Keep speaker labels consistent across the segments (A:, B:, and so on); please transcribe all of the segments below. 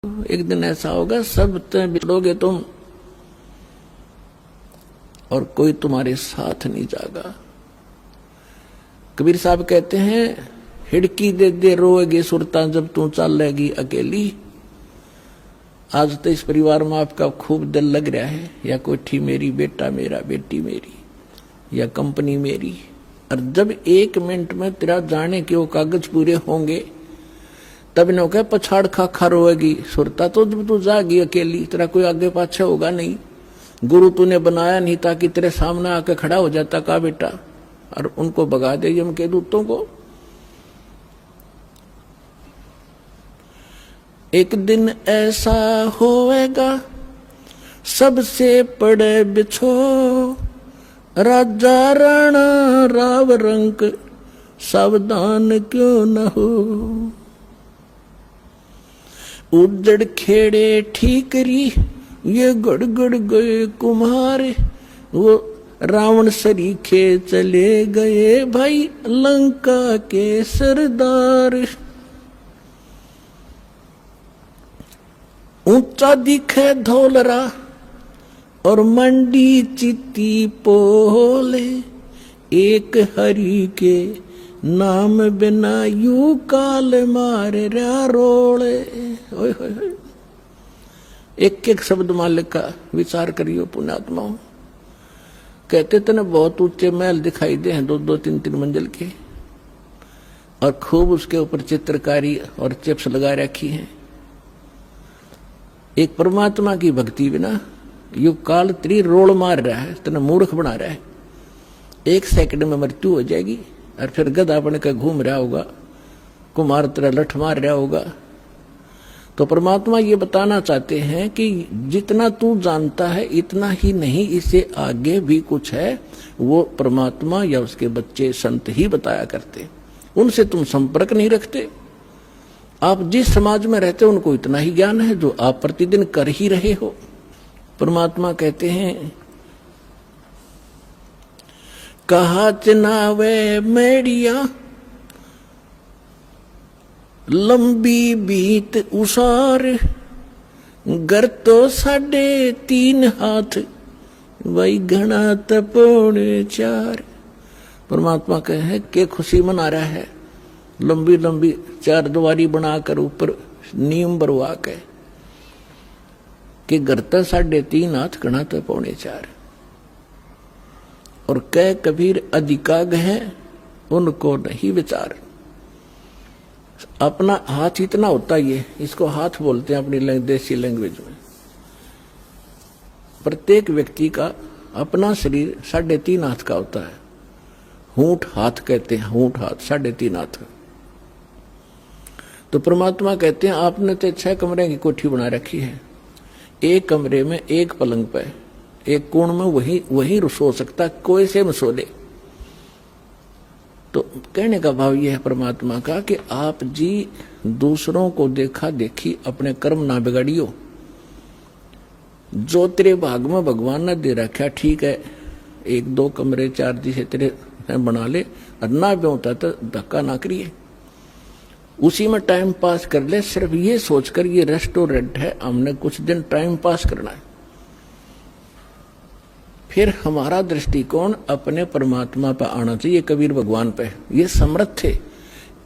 A: एक दिन ऐसा होगा सब बिछड़ोगे तुम और कोई तुम्हारे साथ नहीं जागा। कबीर साहब कहते हैं हिड़की दे दे रोएगी सुरता जब तू चलेगी अकेली। आज तो इस परिवार में आपका खूब दिल लग रहा है, या कोठी मेरी, बेटा मेरा, बेटी मेरी, या कंपनी मेरी, और जब एक मिनट में तेरा जाने के वो कागज पूरे होंगे तब न कह पछाड़ खा खा रोएगी सुरता। तो जब तू जागी अकेली, तेरा कोई आगे पाछे होगा नहीं। गुरु तूने बनाया नहीं ताकि तेरे सामने आके खड़ा हो जाता का बेटा और उनको भगा दे यम के दूतों को। एक दिन ऐसा होएगा सबसे पड़े बिछो, राजा राणा राव रंक सावधान क्यों न हो। उजड़ खेड़े ठीकरी ये गड़गड़ गए कुम्हार, वो रावण सरीखे चले गए भाई लंका के सरदार। ऊंचा दिखे धौलरा और मंडी चित्ती पोले, एक हरि के नाम बिना यू काल मारे रा रोले। ओए होए होए, एक एक शब्द मालिक का विचार करियो पुण्यात्माओं। कहते थे ना बहुत ऊंचे महल दिखाई दे हैं, दो दो तीन तीन मंजिल के, और खूब उसके ऊपर चित्रकारी और चिप्स लगा रखी है। एक परमात्मा की भक्ति बिना यू काल त्री रोल मार रहा है, तना मूर्ख बना रहा है। एक सेकंड में मृत्यु हो जाएगी और फिर गधा बन के घूम रहा होगा, कुमार तरह लठ मार रहा होगा। तो परमात्मा ये बताना चाहते हैं कि जितना तू जानता है इतना ही नहीं, इससे आगे भी कुछ है। वो परमात्मा या उसके बच्चे संत ही बताया करते, उनसे तुम संपर्क नहीं रखते। आप जिस समाज में रहते हो उनको इतना ही ज्ञान है जो आप प्रतिदिन कर ही रहे हो। परमात्मा कहते हैं कहा चनावे मेड़िया लंबी बीत उसार, घर तो 3.5 हाथ वही घना तपोने 4। परमात्मा कहे के खुशी मना रहा है, लंबी लंबी 4 द्वारी बनाकर ऊपर नीम बरवा के कि घर तो 3.5 हाथ घना तपोने 4। और कह कबीर अधिकाग हैं उनको नहीं विचार। अपना हाथ इतना होता ही है, इसको हाथ बोलते हैं अपनी देसी लैंग्वेज में। प्रत्येक व्यक्ति का अपना शरीर 3.5 हाथ का होता है। हूंठ हाथ कहते हैं, हूंठ हाथ 3.5 हाथ का। तो परमात्मा कहते हैं आपने तो 6 कमरे की कोठी बना रखी है, एक कमरे में एक पलंग पे एक कोण में वही सो सकता, कोई से में सो ले। तो कहने का भाव यह है परमात्मा का कि आप जी दूसरों को देखा देखी अपने कर्म ना बिगाड़ियो। जो तेरे भाग में भगवान ने दे रखा ठीक है, 1-2 कमरे 4 दिशे तेरे बना ले, और ना भी होता तो धक्का ना करिए, उसी में टाइम पास कर ले। सिर्फ ये सोचकर ये रेस्टोरेंट है, हमने कुछ दिन टाइम पास करना है। फिर हमारा दृष्टिकोण अपने परमात्मा पर आना चाहिए, कबीर भगवान पे। ये समर्थ थे,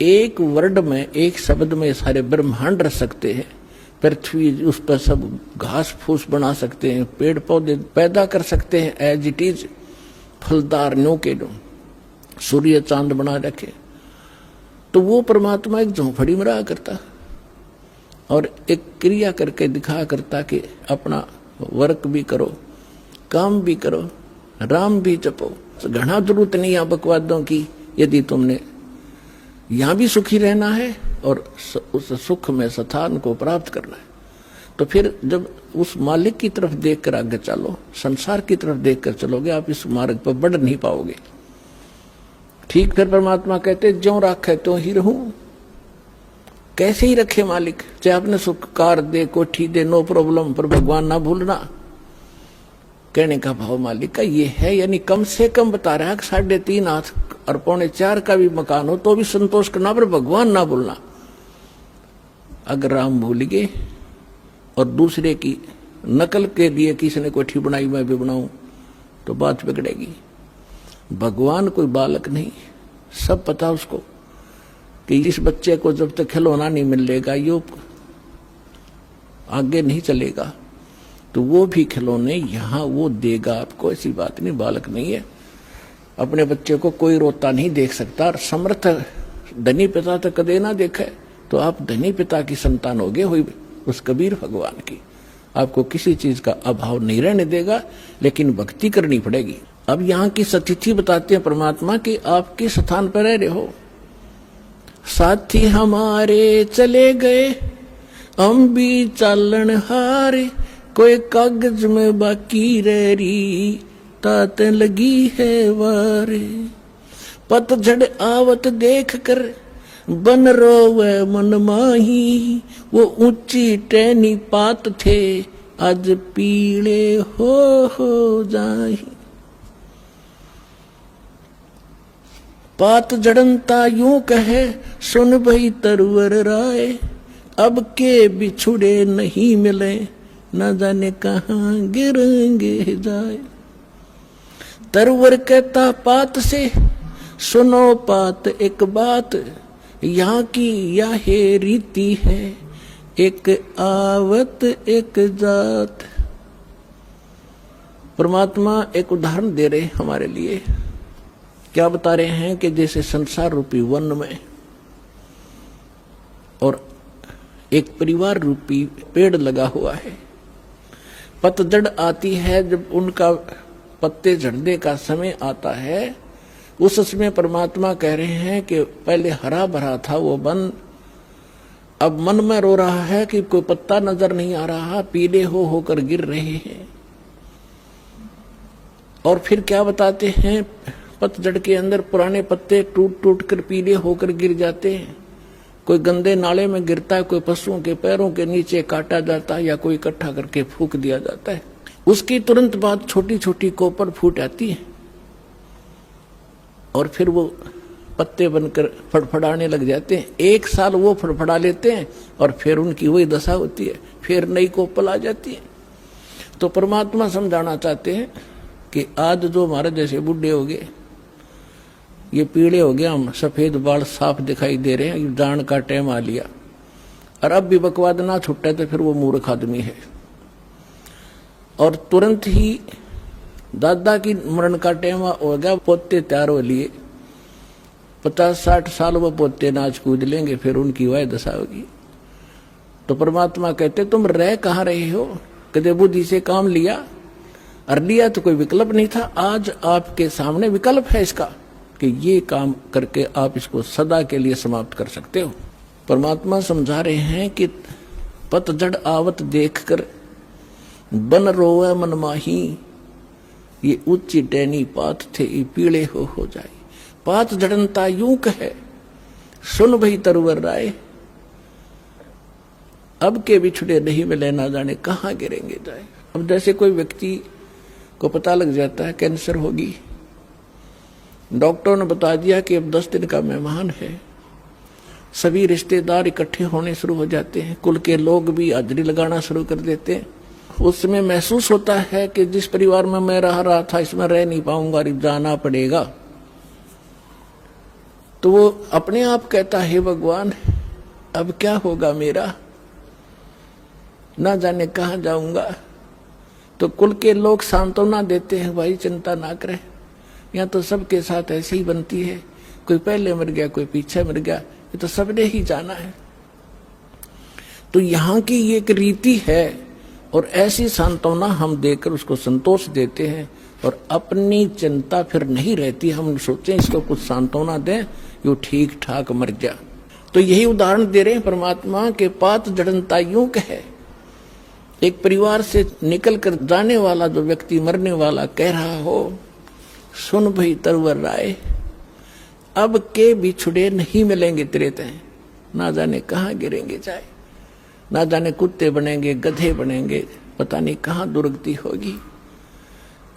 A: एक वर्ड में, एक शब्द में सारे ब्रह्मांड रख सकते हैं। पृथ्वी उस पर सब घास फूस बना सकते हैं, पेड़ पौधे पैदा कर सकते हैं एज इट इज, फलदार नो के नो, सूर्य चांद बना रखे। तो वो परमात्मा एक झोंपड़ी में रहा करता और एक क्रिया करके दिखा करता कि अपना वर्क भी करो, काम भी करो, राम भी जपो। घना जरूरत नहीं है बकवादों की। यदि तुमने यहां भी सुखी रहना है और उस सुख में स्थान को प्राप्त करना है, तो फिर जब उस मालिक की तरफ देखकर आगे चलो, संसार की तरफ देखकर चलोगे, आप इस मार्ग पर बढ़ नहीं पाओगे। ठीक फिर परमात्मा कहते ज्यों राखे त्यों ही रहूं। कैसे ही रखे मालिक, चाहे अपने सुख कार दे, कोठी दे, नो प्रॉब्लम, पर भगवान ना भूलना। कहने का भाव मालिक का ये है, यानी कम से कम बता रहा है कि 3.5 हाथ और 3.25 का भी मकान हो तो भी संतोष करना, पर भगवान ना भूलना। अगर राम भूल गए और दूसरे की नकल के लिए किसी ने कोठी बनाई मैं भी बनाऊं तो बात बिगड़ेगी। भगवान कोई बालक नहीं, सब पता उसको कि इस बच्चे को जब तक खिलौना नहीं मिलेगा यो आगे नहीं चलेगा, तो वो भी खिलौने यहाँ वो देगा आपको, ऐसी बात नहीं, बालक नहीं है। अपने बच्चे को कोई रोता नहीं देख सकता। और समर्थ धनी पिता तो कदे ना देखे, तो आप धनी पिता की संतान होगे हुई उस कबीर भगवान की। आपको किसी चीज का अभाव नहीं रहने देगा, लेकिन भक्ति करनी पड़ेगी। अब यहाँ की सतिथि बताते हैं परमात्मा कि आप किस स्थान पर रह रहे हो। साथी हमारे चले गए हम भी चालन हारे, कोई कागज में बाकी रह रही तात लगी है वारे। पतझड़ आवत देख कर बन रोवे मन माही, वो ऊंची टहनी पात थे आज पीले हो जाही। पात जड़नता यूं कहे सुन भई तरवर राय, अब के बिछुड़े नहीं मिले न जाने कहाँ गिरेंगे जाए। तरवर कहता पात से सुनो पात एक बात, यहाँ की यह रीति है एक आवत एक जात। परमात्मा एक उदाहरण दे रहे हमारे लिए। क्या बता रहे हैं कि जैसे संसार रूपी वन में और एक परिवार रूपी पेड़ लगा हुआ है, पतझड़ आती है, जब उनका पत्ते झड़ने का समय आता है, उस समय परमात्मा कह रहे हैं कि पहले हरा भरा था वो वन, अब मन में रो रहा है कि कोई पत्ता नजर नहीं आ रहा, पीले होकर गिर रहे हैं। और फिर क्या बताते हैं, पतझड़ के अंदर पुराने पत्ते टूट टूट कर पीले होकर गिर जाते हैं। कोई गंदे नाले में गिरता है, कोई पशुओं के पैरों के नीचे काटा जाता है, या कोई इकट्ठा करके फूंक दिया जाता है। उसकी तुरंत बाद छोटी छोटी कोपर फूट आती है और फिर वो पत्ते बनकर फड़फड़ाने लग जाते हैं। एक साल वो फड़फड़ा लेते हैं और फिर उनकी वही दशा होती है, फिर नई कोपल आ जाती है। तो परमात्मा समझाना चाहते हैं कि आज जो हमारे जैसे बूढ़े हो गए, ये पीले हो गए, हम सफेद बाल साफ दिखाई दे रहे हैं, जान का टाइम आ लिया, और अब भी बकवाद ना छुट्टा तो फिर वो मूर्ख आदमी है। और तुरंत ही दादा की मरण का टाइम हो गया, पोते तैयार हो लिए, 50-60 साल वो पोते नाच कूद लेंगे, फिर उनकी वह दशा होगी। तो परमात्मा कहते तुम रह कहाँ रहे हो, कदे बुद्धि से काम लिया, और लिया तो कोई विकल्प नहीं था। आज आपके सामने विकल्प है इसका कि ये काम करके आप इसको सदा के लिए समाप्त कर सकते हो। परमात्मा समझा रहे हैं कि पतझड़ आवत देखकर बन रोवे मन माही, ये ऊंची टहनी पात थे ये पीले हो जाए। पात जड़नता यूं कहे सुन भई तरवर राय, अब के बिछुड़े नहीं मिले ना जाने कहाँ गिरेंगे जाए। अब जैसे कोई व्यक्ति को पता लग जाता है कैंसर होगी, डॉक्टर ने बता दिया कि अब 10 दिन का मेहमान है, सभी रिश्तेदार इकट्ठे होने शुरू हो जाते हैं, कुल के लोग भी हाजिरी लगाना शुरू कर देते हैं। उस समय महसूस होता है कि जिस परिवार में मैं रह रहा था इसमें रह नहीं पाऊंगा, जाना पड़ेगा। तो वो अपने आप कहता है भगवान अब क्या होगा मेरा, ना जाने कहां जाऊंगा। तो कुल के लोग सांत्वना देते हैं, भाई चिंता ना करे, यहाँ तो सबके साथ ऐसे ही बनती है, कोई पहले मर गया कोई पीछे मर गया, ये तो सबने ही जाना है। तो यहाँ की ये एक रीति है, और ऐसी सांत्वना हम देकर उसको संतोष देते हैं, और अपनी चिंता फिर नहीं रहती। हम सोचें इसको कुछ सांत्वना दें, ये ठीक ठाक मर गया। तो यही उदाहरण दे रहे हैं परमात्मा के पात जड़नता यूं कहे। एक परिवार से निकल कर जाने वाला जो व्यक्ति मरने वाला कह रहा हो सुन भई तरवर राय, अब के बिछुड़े नहीं मिलेंगे तेरे तय, ना जाने कहाँ गिरेंगे जाए, ना जाने कुत्ते बनेंगे गधे बनेंगे, पता नहीं कहाँ दुर्गति होगी।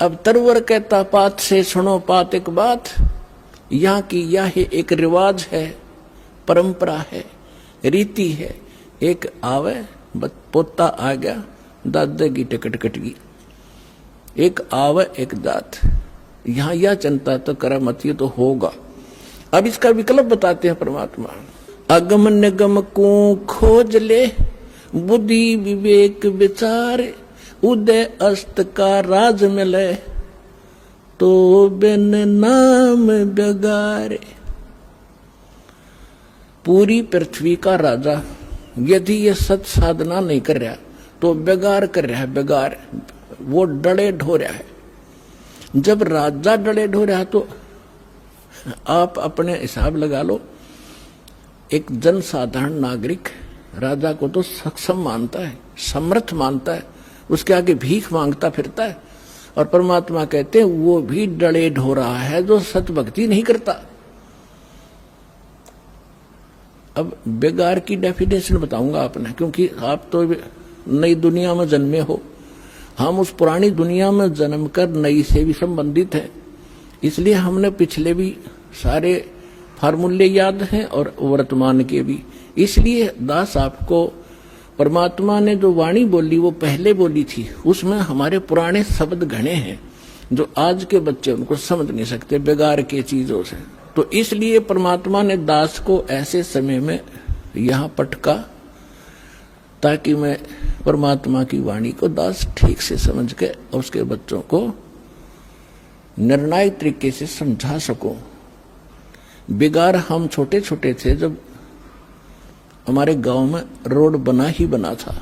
A: अब तरवर कहता पात से सुनो पात एक बात, यहाँ की यह एक रिवाज है, परंपरा है, रीति है, एक आवे पोता आ गया, दादा की टिकट कट गई, एक आव एक दात। यहां यह चिंता तो करा मत, ये तो होगा। अब इसका विकल्प बताते हैं परमात्मा। अगम निगम को खोज ले, बुद्धि विवेक विचार, उदय अस्त का राज मिले, तो बिन नाम बेगारे। पूरी पृथ्वी का राजा यदि ये सत साधना नहीं कर रहा तो बेगार कर रहा है, बेगार, वो डले ढो रहा है। जब राजा डले ढो रहा तो आप अपने हिसाब लगा लो, एक जनसाधारण नागरिक राजा को तो सक्षम मानता है, समर्थ मानता है, उसके आगे भीख मांगता फिरता है। और परमात्मा कहते हैं वो भी डले ढो रहा है जो सत भक्ति नहीं करता। अब बेगार की डेफिनेशन बताऊंगा आपने, क्योंकि आप तो नई दुनिया में जन्मे हो, हम उस पुरानी दुनिया में जन्म कर नई से भी संबंधित हैं, इसलिए हमने पिछले भी सारे फार्मूले याद हैं और वर्तमान के भी। इसलिए दास आपको परमात्मा ने जो वाणी बोली वो पहले बोली थी, उसमें हमारे पुराने शब्द घने हैं जो आज के बच्चे उनको समझ नहीं सकते बेगार के चीजों से। तो इसलिए परमात्मा ने दास को ऐसे समय में यहां पटका ताकि मैं परमात्मा की वाणी को दास ठीक से समझ के उसके बच्चों को निर्णायक तरीके से समझा सकूं। बेगार हम छोटे छोटे थे जब हमारे गांव में रोड बना ही बना था,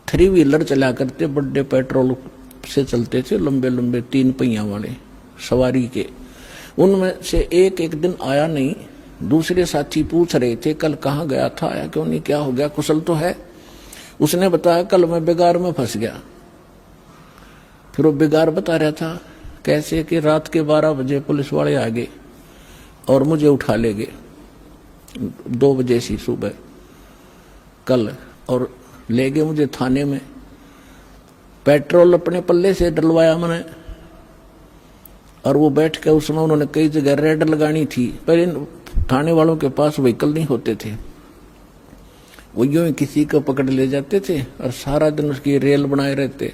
A: 3 व्हीलर चला करते, बड़े पेट्रोल से चलते थे, लंबे लंबे 3 पहिया वाले सवारी के। उनमें से एक दिन आया नहीं, दूसरे साथी पूछ रहे थे कल कहाँ गया था, आया क्यों नहीं, क्या हो गया, कुशल तो है। उसने बताया कल मैं बेगार में फंस गया। फिर वो बेगार बता रहा था कैसे कि रात के 12 बजे पुलिस वाले आ गए और मुझे उठा ले गए 2 बजे सी सुबह कल, और ले गए मुझे थाने में। पेट्रोल अपने पल्ले से डलवाया मैंने, और वो बैठ के उसमें उन्होंने कई जगह रेड लगानी थी। पहले थाने वालों के पास व्हीकल नहीं होते थे, वो यूं ही किसी को पकड़ ले जाते थे और सारा दिन उसकी रेल बनाए रहते।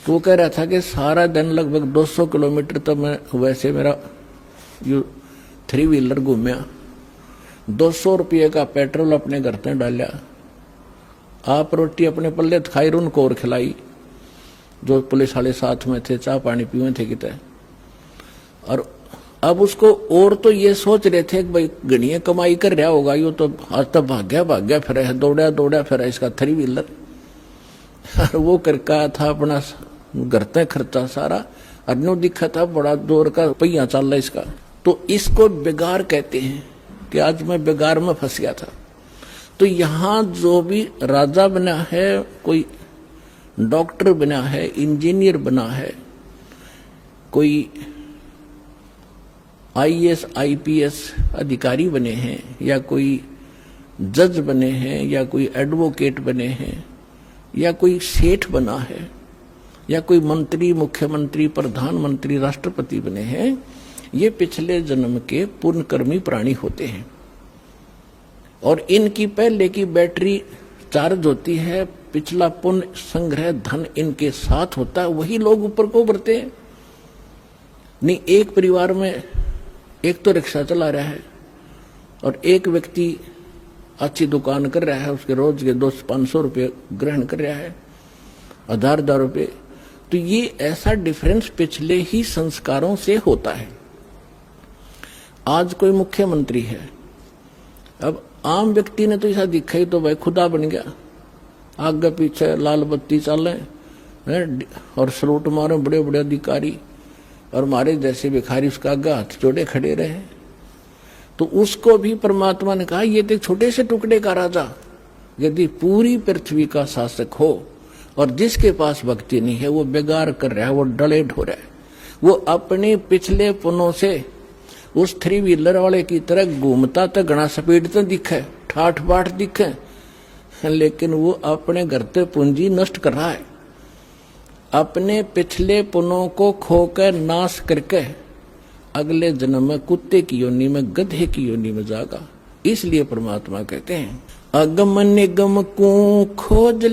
A: तो वो कह रहा था कि सारा दिन लगभग 200 किलोमीटर तक मैं वैसे मेरा 3 व्हीलर घूमया, 200 रुपये का पेट्रोल अपने घर पे डाला, आप रोटी अपने पल्ले खाई, उनको और खिलाई जो पुलिस वाले साथ में थे, चाय पानी पीवे थे कितने। और अब उसको और तो ये सोच रहे थे कि भाई गणिया कमाई कर रहा होगा, यो तो आज तक भाग्या फिर है, दौड़ा फिर है इसका 3 व्हीलर। और वो करका था अपना घर तक खर्चा सारा, अनु दिखा था बड़ा जोर का पहिया चल रहा इसका। तो इसको बेगार कहते हैं कि आज मैं बेगार में फंस गया था। तो यहाँ जो भी राजा बना है, कोई डॉक्टर बना है, इंजीनियर बना है, कोई IAS IPS अधिकारी बने हैं, या कोई जज बने हैं, या कोई एडवोकेट बने हैं, या कोई सेठ बना है, या कोई मंत्री, मुख्यमंत्री, प्रधानमंत्री, राष्ट्रपति बने हैं, ये पिछले जन्म के पुण्यकर्मी प्राणी होते हैं। और इनकी पहले की बैटरी चार्ज होती है, पिछला पुण्य संग्रह धन इनके साथ होता है, वही लोग ऊपर को उभरते हैं। नहीं, एक परिवार में एक तो रिक्शा चला रहा है और एक व्यक्ति अच्छी दुकान कर रहा है, उसके रोज के 200-500 रुपये ग्रहण कर रहा है, 1000 रुपये। तो ये ऐसा डिफरेंस पिछले ही संस्कारों से होता है। आज कोई मुख्यमंत्री है, अब आम व्यक्ति ने तो ऐसा दिखा ही तो भाई खुदा बन गया, आगे पीछे लाल बत्ती चले और सलूट मारे बड़े बड़े अधिकारी, और हमारे जैसे भिखारी उसका आगे हाथ जोड़े खड़े रहे। तो उसको भी परमात्मा ने कहा ये तो छोटे से टुकड़े का राजा यदि पूरी पृथ्वी का शासक हो और जिसके पास भक्ति नहीं है वो बेगार कर रहा है, वो डले ढो रहा है, वो अपने पिछले पुनों से उस 3 व्हीलर वाले की तरह घूमता तो घना स्पीड तो दिखे, ठाठ बाट दिखे, लेकिन वो अपने घर से पूंजी नष्ट कर रहा है। अपने पिछले पुनों को खोकर नाश करके अगले जन्म में कुत्ते की योनि में, गधे की योनि में जागा। इसलिए परमात्मा कहते हैं अगम निगम को खोज